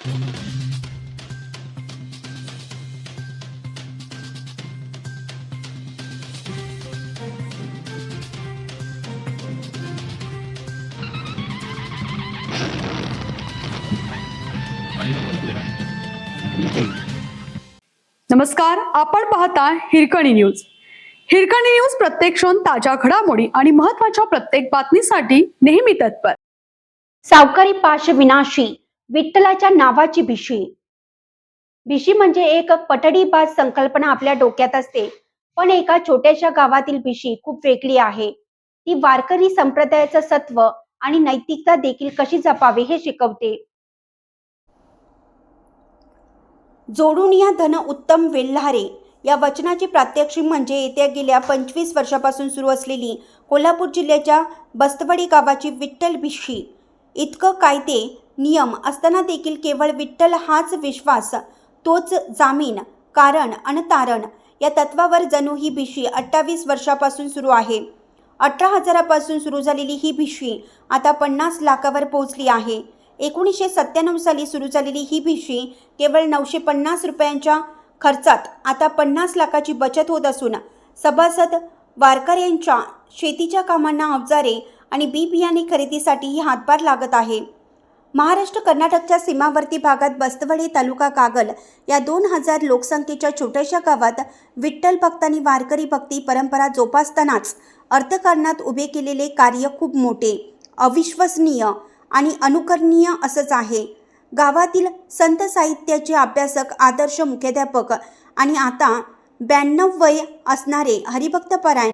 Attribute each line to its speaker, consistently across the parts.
Speaker 1: नमस्कार, आपण पाहता हिरकणी न्यूज. हिरकणी न्यूज प्रत्येक क्षण ताज्या घडामोडी आणि महत्त्वाच्या प्रत्येक बातमीसाठी नेहमी तत्पर.
Speaker 2: सावकारी पाश विनाशी, विठ्ठलाच्या नावाची भिशी. भिशी म्हणजे एक पटडीबाज संकल्पना आपल्या डोक्यात असते, पण एका छोट्याशा गावातील भिशी खूप वेगळी आहे. ती वारकरी संप्रदायाचं सत्व आणि नैतिकता देखील कशी जपावी हे शिकवते. जोडून या धन उत्तम वेल्हारे या वचनाची प्रात्यक्षिक म्हणजे येत्या गेल्या 25 वर्षापासून सुरू असलेली कोल्हापूर जिल्ह्याच्या बस्तवडी गावाची विठ्ठल भिशी. इतकं कायदे नियम असताना देखील केवळ विठ्ठल हाच विश्वास, तोच जामीन, कारण अन तारण या तत्वावर जणू ही भिशी 28 वर्षापासून सुरू आहे. 18,000 पासून सुरू झालेली ही भिशी आता 50 लाखावर पोहोचली आहे. 1997 साली सुरू झालेली ही भिशी केवळ 950 रुपयांच्या खर्चात आता 50 लाखाची बचत होत असून सभासद वारकऱ्यांच्या शेतीच्या कामांना अवजारे आणि बी बियाणे खरेदीसाठीही हातभार लागत आहे. महाराष्ट्र कर्नाटकच्या सीमावर्ती भागात बस्तवडी तालुका कागल या 2000 लोकसंख्येच्या छोट्याशा गावात विठ्ठल भक्तांनी वारकरी भक्ती परंपरा जोपासतानाच अर्थकारणात उभे केलेले कार्य खूप मोठे, अविश्वसनीय आणि अनुकरणीय असंच आहे. गावातील संत साहित्याचे अभ्यासक, आदर्श मुख्याध्यापक आणि आता 92 वय असणारे हरिभक्तपरायण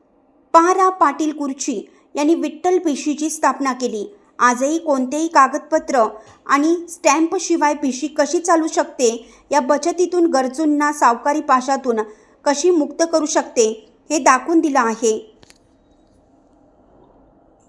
Speaker 2: पा. पाटील कुर्ची यांनी विठ्ठल भिशीची स्थापना केली. आजही कोणतेही कागदपत्र आणि स्टॅम्पशिवाय भिशी कशी चालू शकते, या बचतीतून गरजूंना सावकारी पाशातून कशी मुक्त करू शकते हे दाखवून दिलं आहे.